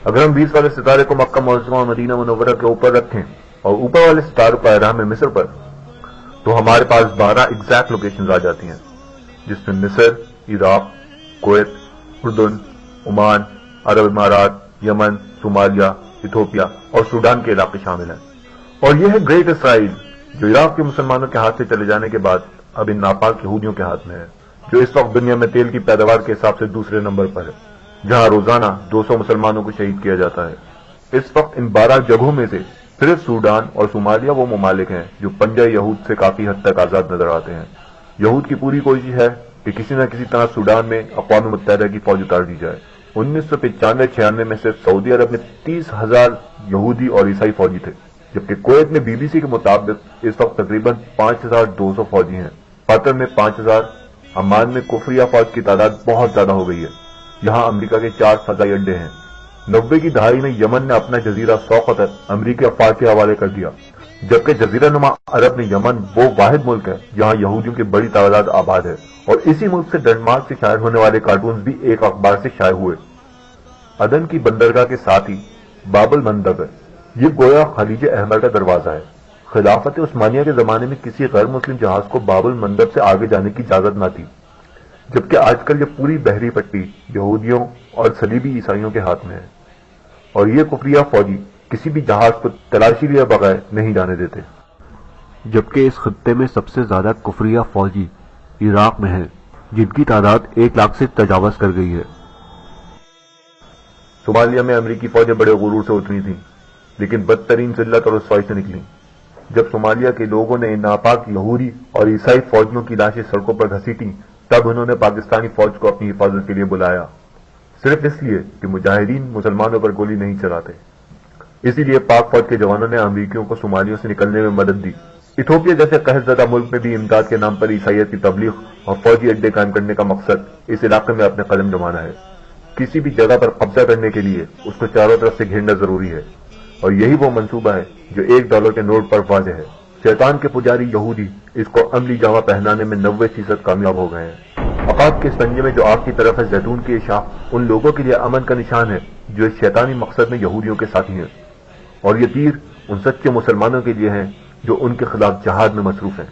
اگر ہم 20 والے ستارے کو مکہ معظمہ اور مدینہ منورہ کے اوپر رکھیں اور اوپر والے ستاروں کا احرام مصر پر، تو ہمارے پاس 12 ایگزیکٹ لوکیشنز آ جاتی ہیں، جس میں مصر، عراق، کویت، اردن، عمان، عرب امارات، یمن، صومالیہ، ایتھوپیا اور سوڈان کے علاقے شامل ہیں۔ اور یہ ہے گریٹ اسرائیل جو عراق کے مسلمانوں کے ہاتھ سے چلے جانے کے بعد اب ان ناپاک یہودیوں کے ہاتھ میں ہے، جو اس وقت دنیا میں تیل کی پیداوار کے حساب سے دوسرے نمبر پر ہے، جہاں روزانہ 200 مسلمانوں کو شہید کیا جاتا ہے۔ اس وقت ان 12 جگہوں میں سے صرف سوڈان اور صومالیہ وہ ممالک ہیں جو پنجہ یہود سے کافی حد تک آزاد نظر آتے ہیں۔ یہود کی پوری کوشش ہے کہ کسی نہ کسی طرح سوڈان میں اقوام متحدہ کی فوج اتار دی جائے۔ 1995-96 میں صرف سعودی عرب میں 30,000 یہودی اور عیسائی فوجی تھے، جبکہ کویت میں BBC کے مطابق اس وقت تقریباً 5,200 فوجی ہیں، قطر میں 5,000، عمان میں کفریہ فوج کی تعداد بہت زیادہ ہو گئی ہے، یہاں امریکہ کے 4 فضائی اڈے ہیں۔ 90 کی دہائی میں یمن نے اپنا جزیرہ 100 قطر امریکی افواج کے حوالے کر دیا، جبکہ جزیرہ نما عرب میں یمن وہ واحد ملک ہے جہاں یہودیوں کی بڑی تعداد آباد ہے، اور اسی ملک سے ڈنمارک سے شائع ہونے والے کارٹونز بھی ایک اخبار سے شائع ہوئے۔ عدن کی بندرگاہ کے ساتھ ہی باب المندب ہے، یہ گویا خلیج احمر کا دروازہ ہے۔ خلافت عثمانیہ کے زمانے میں کسی غیر مسلم جہاز کو باب المندب سے آگے جانے کی اجازت نہ تھی، جبکہ آج کل یہ پوری بحری پٹی یہودیوں اور صلیبی عیسائیوں کے ہاتھ میں ہے، اور یہ کفریہ فوجی کسی بھی جہاز کو تلاشی لیے بغیر نہیں جانے دیتے۔ جبکہ اس خطے میں سب سے زیادہ کفریہ فوجی عراق میں ہیں، جن کی تعداد 1 لاکھ سے تجاوز کر گئی ہے۔ صومالیہ میں امریکی فوجیں بڑے غرور سے اتری تھیں، لیکن بدترین ذلت اور رسوائی سے نکلیں جب صومالیہ کے لوگوں نے ان ناپاک یہودی اور عیسائی فوجیوں کی لاشیں سڑکوں پر گھسیٹیں، تب انہوں نے پاکستانی فوج کو اپنی حفاظت کے لیے بلایا، صرف اس لیے کہ مجاہدین مسلمانوں پر گولی نہیں چلاتے۔ اسی لیے پاک فوج کے جوانوں نے امریکیوں کو صومالیوں سے نکلنے میں مدد دی۔ ایتھوپیا جیسے قحط زدہ ملک میں بھی امداد کے نام پر عیسائیت کی تبلیغ اور فوجی اڈے قائم کرنے کا مقصد اس علاقے میں اپنے قدم جمانا ہے۔ کسی بھی جگہ پر قبضہ کرنے کے لیے اس کو چاروں طرف سے گھیرنا ضروری ہے، اور یہی وہ منصوبہ ہے جو $1 کے نوٹ پر واضح ہے۔ شیطان کے پجاری یہودی اس کو عملی جامہ پہنانے میں 90% کامیاب ہو گئے ہیں۔ عقاب کے سنجے میں جو آگ کی طرف ہے زیتون کی شاخ ان لوگوں کے لیے امن کا نشان ہے جو اس شیطانی مقصد میں یہودیوں کے ساتھی ہیں، اور یہ تیر ان سچے مسلمانوں کے لیے ہیں جو ان کے خلاف جہاد میں مصروف ہیں۔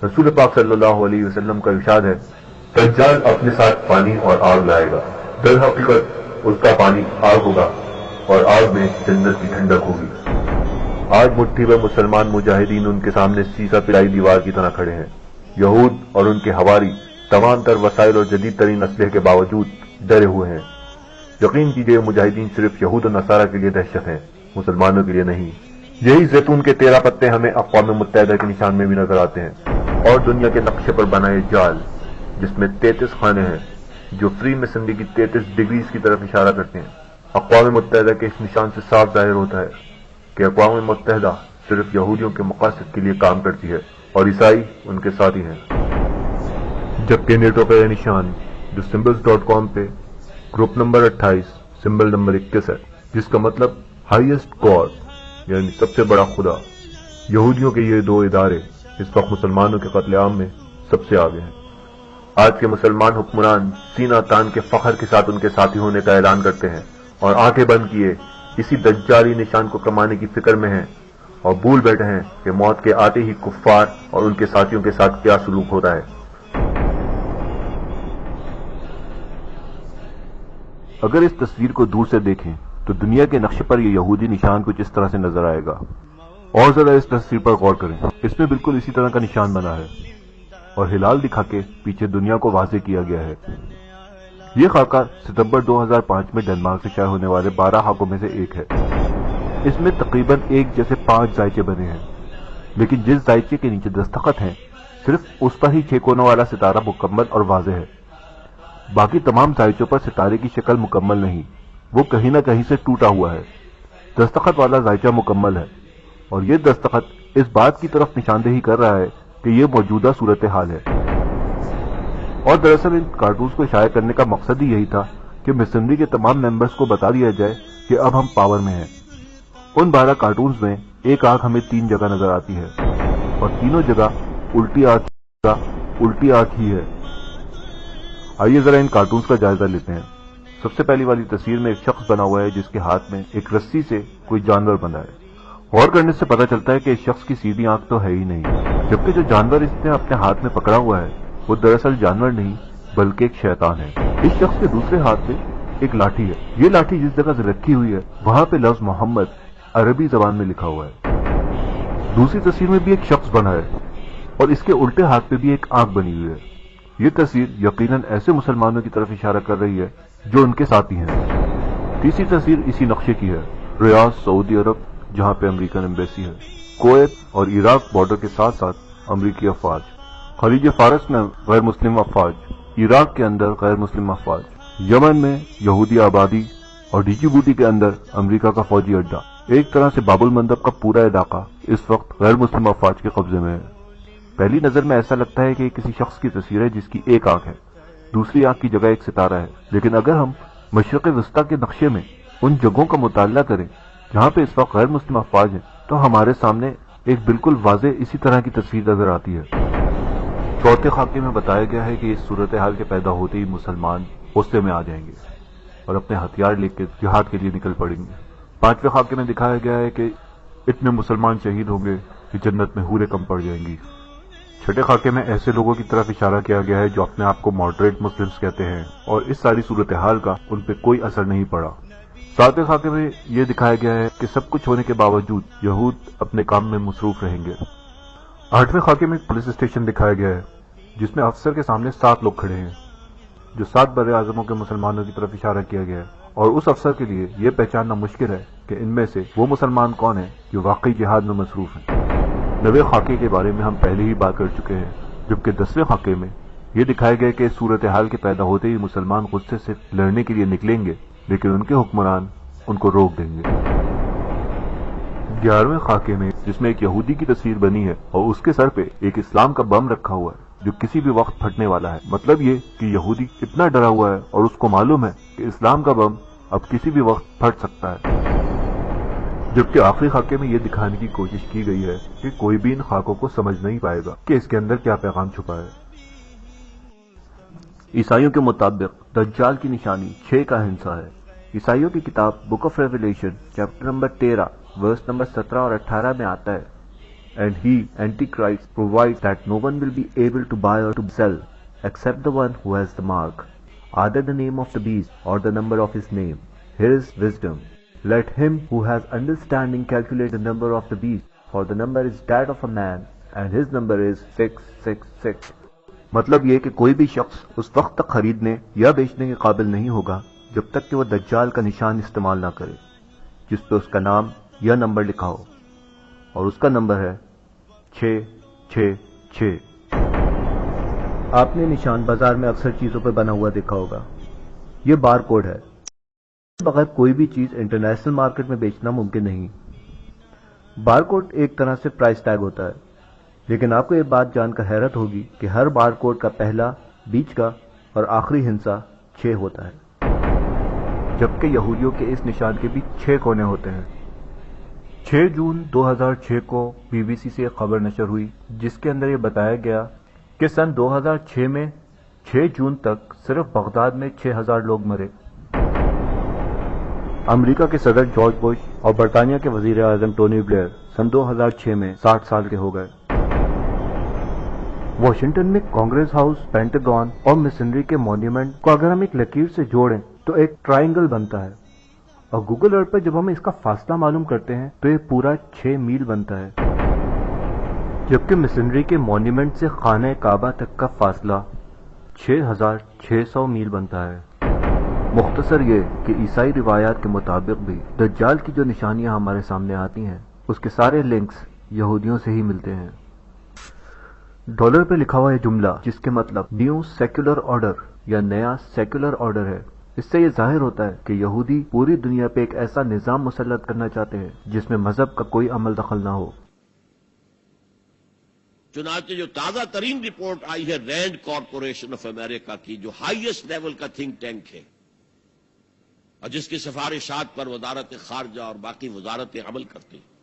رسول پاک صلی اللہ علیہ وسلم کا ارشاد ہے، دجال اپنے ساتھ پانی اور آگ لائے گا، در حقیقت اس کا پانی آگ ہوگا اور آگ میں جنت کی ٹھنڈک ہوگی۔ آج مٹھی میں مسلمان مجاہدین ان کے سامنے سیسا پلائی دیوار کی طرح کھڑے ہیں۔ یہود اور ان کے حواری تمام تر وسائل اور جدید ترین اسلحے کے باوجود ڈرے ہوئے ہیں۔ یقین کیجئے مجاہدین صرف یہود و نصارہ کے لیے دہشت ہیں، مسلمانوں کے لیے نہیں۔ یہی زیتون کے 13 پتے ہمیں اقوام متحدہ کے نشان میں بھی نظر آتے ہیں، اور دنیا کے نقشے پر بنائے جال جس میں 33 خانے ہیں جو فری میسنری کی 33 ڈگریز کی طرف اشارہ کرتے ہیں۔ اقوام متحدہ کے اس نشان سے صاف ظاہر ہوتا ہے کہ اقوام متحدہ صرف یہودیوں کے مقاصد کے لیے کام کرتی ہے اور عیسائی ان کے ساتھی ہیں۔ جبکہ نیٹو کا یہ نشان جو symbols.com پہ گروپ نمبر 28 سمبل نمبر 21 ہے، جس کا مطلب ہائیسٹ گاڈ یعنی سب سے بڑا خدا، یہودیوں کے یہ 2 ادارے اس وقت مسلمانوں کے قتل عام میں سب سے آگے ہیں۔ آج کے مسلمان حکمران سینہ تان کے فخر کے ساتھ ان کے ساتھی ہونے کا اعلان کرتے ہیں، اور آنکھیں بند کیے اسی دجالی نشان کو کمانے کی فکر میں ہیں، اور بھول بیٹھے ہیں کہ موت کے آتے ہی کفار اور ان کے ساتھیوں کے ساتھ کیا سلوک ہوتا ہے۔ اگر اس تصویر کو دور سے دیکھیں تو دنیا کے نقشے پر یہ یہودی نشان کچھ اس طرح سے نظر آئے گا، اور ذرا اس تصویر پر غور کریں، اس میں بالکل اسی طرح کا نشان بنا ہے، اور ہلال دکھا کے پیچھے دنیا کو واضح کیا گیا ہے۔ یہ خاکہ ستمبر 2005 میں ڈنمارک سے شائع ہونے والے 12 خاکوں میں سے ایک ہے۔ اس میں تقریباً ایک جیسے 5 زائچے بنے ہیں، لیکن جس زائچے کے نیچے دستخط ہیں صرف اس پر ہی 6 کونوں والا ستارہ مکمل اور واضح ہے۔ باقی تمام زائچوں پر ستارے کی شکل مکمل نہیں، وہ کہیں نہ کہیں سے ٹوٹا ہوا ہے۔ دستخط والا زائچہ مکمل ہے، اور یہ دستخط اس بات کی طرف نشاندہی کر رہا ہے کہ یہ موجودہ صورتحال ہے۔ اور دراصل ان کارٹونز کو شائع کرنے کا مقصد ہی یہی تھا کہ میسنری کے تمام ممبرز کو بتا دیا جائے کہ اب ہم پاور میں ہیں۔ ان 12 کارٹونز میں ایک آنکھ ہمیں 3 جگہ نظر آتی ہے، اور تینوں جگہ الٹی آنکھ ہی ہے۔ آئیے ذرا ان کارٹونز کا جائزہ لیتے ہیں۔ سب سے پہلی والی تصویر میں ایک شخص بنا ہوا ہے جس کے ہاتھ میں ایک رسی سے کوئی جانور بندھا ہے۔ غور کرنے سے پتہ چلتا ہے کہ اس شخص کی سیدھی آنکھ تو ہے ہی نہیں، جبکہ جو جانور اس نے اپنے ہاتھ میں پکڑا ہوا ہے وہ دراصل جانور نہیں بلکہ ایک شیطان ہے۔ اس شخص کے دوسرے ہاتھ میں ایک لاٹھی ہے۔ یہ لاٹھی جس جگہ سے رکھی ہوئی ہے وہاں پہ لفظ محمد عربی زبان میں لکھا ہوا ہے۔ دوسری تصویر میں بھی ایک شخص بنا ہے، اور اس کے الٹے ہاتھ پہ بھی ایک آنکھ بنی ہوئی ہے. یہ تصویر یقیناً ایسے مسلمانوں کی طرف اشارہ کر رہی ہے جو ان کے ساتھی ہیں. تیسری تصویر اسی نقشے کی ہے. ریاض سعودی عرب جہاں پہ امریکن ایمبیسی ہے. کویت اور عراق بارڈر کے ساتھ ساتھ امریکی افواج. خلیج فارس میں غیر مسلم افواج. عراق کے اندر غیر مسلم افواج. یمن میں یہودی آبادی اور ڈجیبوٹی کے اندر امریکہ کا فوجی اڈا. ایک طرح سے باب المندب کا پورا علاقہ اس وقت غیر مسلم افواج کے قبضے میں ہے. پہلی نظر میں ایسا لگتا ہے کہ یہ کسی شخص کی تصویر ہے جس کی ایک آنکھ ہے, دوسری آنکھ کی جگہ ایک ستارہ ہے. لیکن اگر ہم مشرق وسطیٰ کے نقشے میں ان جگہوں کا مطالعہ کریں جہاں پہ اس وقت غیر مسلم افواج ہیں تو ہمارے سامنے ایک بالکل واضح اسی طرح کی تصویر نظر آتی ہے. چوتھے خاکے میں بتایا گیا ہے کہ اس صورتحال کے پیدا ہوتے ہی مسلمان غصے میں آ جائیں گے اور اپنے ہتھیار لے کے جہاد کے لیے نکل پڑیں گے. پانچویں خاکے میں دکھایا گیا ہے کہ اتنے مسلمان شہید ہوں گے کہ جنت میں حوریں کم پڑ جائیں گی. چھٹے خاکے میں ایسے لوگوں کی طرف اشارہ کیا گیا ہے جو اپنے آپ کو ماڈریٹ مسلمز کہتے ہیں اور اس ساری صورتحال کا ان پہ کوئی اثر نہیں پڑا. ساتویں خاکے میں یہ دکھایا گیا ہے کہ سب کچھ ہونے کے باوجود یہود اپنے کام میں مصروف رہیں گے. آٹھویں خاکے میں ایک پولیس اسٹیشن دکھایا گیا ہے جس میں افسر کے سامنے 7 لوگ کھڑے ہیں جو 7 بر اعظموں کے مسلمانوں کی طرف اشارہ کیا گیا ہے, اور اس افسر کے لیے یہ پہچاننا مشکل ہے کہ ان میں سے وہ مسلمان کون ہیں جو واقعی جہاد میں مصروف ہیں. 9ویں خاکے کے بارے میں ہم پہلے ہی بات کر چکے ہیں, جبکہ 10ویں خاکے میں یہ دکھایا گیا کہ صورتحال کے پیدا ہوتے ہی مسلمان غصے سے لڑنے کے لیے نکلیں گے لیکن ان کے حکمران ان کو روک دیں گے. 11ویں خاکے میں جس میں ایک یہودی کی تصویر بنی ہے اور اس کے سر پہ ایک اسلام کا بم رکھا ہوا ہے جو کسی بھی وقت پھٹنے والا ہے. مطلب یہ کہ یہودی اتنا ڈرا ہوا ہے اور اس کو معلوم ہے کہ اسلام کا بم اب کسی بھی وقت پھٹ سکتا ہے. جبکہ آخری خاکے میں یہ دکھانے کی کوشش کی گئی ہے کہ کوئی بھی ان خاکوں کو سمجھ نہیں پائے گا کہ اس کے اندر کیا پیغام چھپا ہے. عیسائیوں کے مطابق دجال کی نشانی 6 کا ہنسا ہے. عیسائیوں کی کتاب book of revelation chapter number 13 verse number 17 اور 18 میں آتا ہے, And he, Antichrist, provides that no one will be able to buy or to sell except the one who has the mark, either the name of the beast or the number of his name. Here is wisdom. Let him who has understanding calculate the number of the beast, for the number is that of a man, and his number is 666. مطلب یہ کہ کوئی بھی شخص اس وقت تک خریدنے یا بیچنے کے قابل نہیں ہوگا جب تک کہ وہ دجال کا نشان استعمال نہ کرے جس پہ اس کا نام یا نمبر لکھا ہو, اور اس کا نمبر ہے 666. آپ نے نشان بازار میں اکثر چیزوں پہ بنا ہوا دیکھا ہوگا. یہ بار کوڈ ہے. بغیر کوئی بھی چیز انٹرنیشنل مارکیٹ میں بیچنا ممکن نہیں. بار کوڈ ایک طرح سے پرائس ٹیگ ہوتا ہے, لیکن آپ کو یہ بات جان کر حیرت ہوگی کہ ہر بار کوڈ کا پہلا, بیچ کا اور آخری ہنسا 6 ہوتا ہے, جبکہ یہودیوں کے اس نشان کے بھی 6 کونے ہوتے ہیں. 6 جون 2006 کو بی بی سی سے ایک خبر نشر ہوئی جس کے اندر یہ بتایا گیا کہ سن 2006 میں 6 جون تک صرف بغداد میں 6000 لوگ مرے. امریکہ کے صدر جارج بش اور برطانیہ کے وزیر اعظم ٹونی بلیئر سن 2006 میں 60 سال کے ہو گئے. واشنگٹن میں کانگریس ہاؤس, پینٹاگون اور مسنری کے مونیومنٹ کو اگر ہم ایک لکیر سے جوڑیں تو ایک ٹرائنگل بنتا ہے, اور گوگل ارتھ پر جب ہم اس کا فاصلہ معلوم کرتے ہیں تو یہ پورا 6 میل بنتا ہے, جبکہ مسنری کے مونیومنٹ سے خانہ کعبہ تک کا فاصلہ 6600 میل بنتا ہے. مختصر یہ کہ عیسائی روایات کے مطابق بھی دجال کی جو نشانیاں ہمارے سامنے آتی ہیں اس کے سارے لنکس یہودیوں سے ہی ملتے ہیں. ڈالر پہ لکھا ہوا یہ جملہ جس کے مطلب نیو سیکولر آرڈر یا نیا سیکولر آرڈر ہے, اس سے یہ ظاہر ہوتا ہے کہ یہودی پوری دنیا پہ ایک ایسا نظام مسلط کرنا چاہتے ہیں جس میں مذہب کا کوئی عمل دخل نہ ہو. چنانچہ جو تازہ ترین رپورٹ آئی ہے رینڈ کارپوریشن آف امریکہ کی, جو ہائیسٹ لیول کا تھنک ٹینک ہے اور جس کی سفارشات پر وزارت خارجہ اور باقی وزارتیں عمل کرتی ہیں,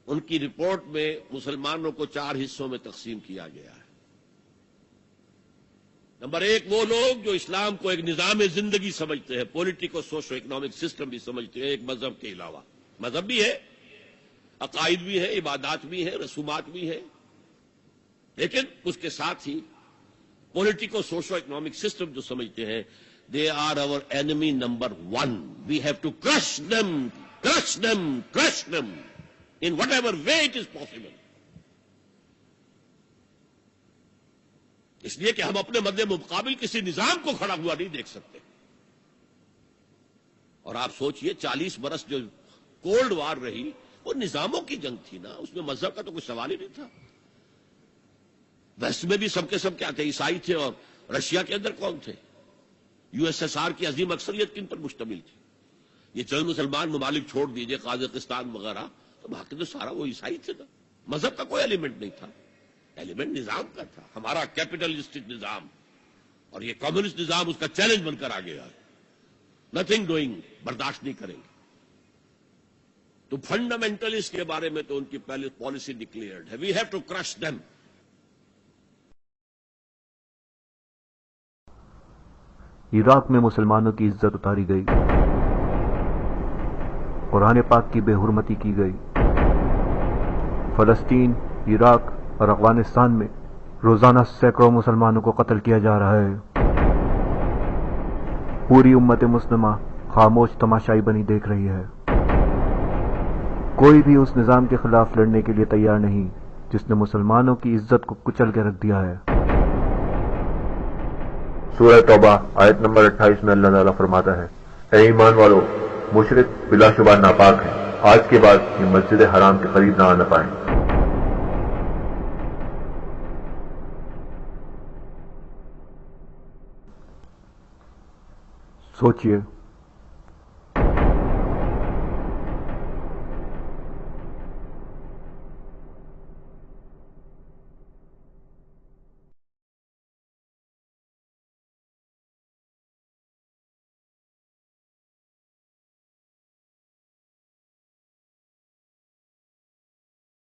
ان کی رپورٹ میں مسلمانوں کو 4 حصوں میں تقسیم کیا گیا ہے. نمبر 1 وہ لوگ جو اسلام کو ایک نظام زندگی سمجھتے ہیں, پولیٹیکو سوشو اکنامک سسٹم بھی سمجھتے ہیں, ایک مذہب کے علاوہ. مذہب بھی ہے, عقائد بھی ہے, عبادات بھی ہے, رسومات بھی ہے, لیکن اس کے ساتھ ہی پولیٹیکو سوشو اکنامک سسٹم جو سمجھتے ہیں, they are our enemy number 1. We have to crush them, crush them, crush them in whatever way it is possible. اس لیے کہ ہم اپنے مد مقابل کسی نظام کو کھڑا ہوا نہیں دیکھ سکتے. اور آپ سوچئے 40 برس جو کولڈ وار رہی وہ نظاموں کی جنگ تھی نا، اس میں مذہب کا تو کوئی سوال ہی نہیں تھا. ویسٹ میں بھی سب کے سب کیا تھے؟ عیسائی تھے. اور رشیا کے اندر کون تھے؟ USSR کی عظیم اکثریت کن پر مشتمل تھی؟ یہ چند مسلمان ممالک چھوڑ دیجئے، قازقستان وغیرہ، تو باقی تو سارا وہ عیسائی تھے نا. مذہب کا کوئی ایلیمنٹ نہیں تھا، ایلیمنٹ نظام کا تھا. ہمارا کیپٹلسٹک نظام اور یہ کمیونسٹ نظام اس کا چیلنج بن کر آ گیا ہے. نتھنگ ڈوئنگ، برداشت نہیں کریں گے. تو فنڈامنٹلسٹ کے بارے میں تو ان کی پہلے پالیسی ڈکلیئرڈ ہے. We have to crush them. Iraq میں مسلمانوں کی عزت اتاری گئی، قرآن پاک کی بے حرمتی کی گئی. فلسطین، عراق اور افغانستان میں روزانہ سینکڑوں مسلمانوں کو قتل کیا جا رہا ہے. پوری امت مسلمہ خاموش تماشائی بنی دیکھ رہی ہے. کوئی بھی اس نظام کے خلاف لڑنے کے لیے تیار نہیں جس نے مسلمانوں کی عزت کو کچل کے رکھ دیا ہے. سورہ توبہ آیت نمبر 28 میں اللہ تعالیٰ فرماتا ہے، اے ایمان والو، مشرک بلا شبہ ناپاک ہے، آج کے بعد یہ مسجد حرام کے قریب نہ آنا پائیں. سوچئے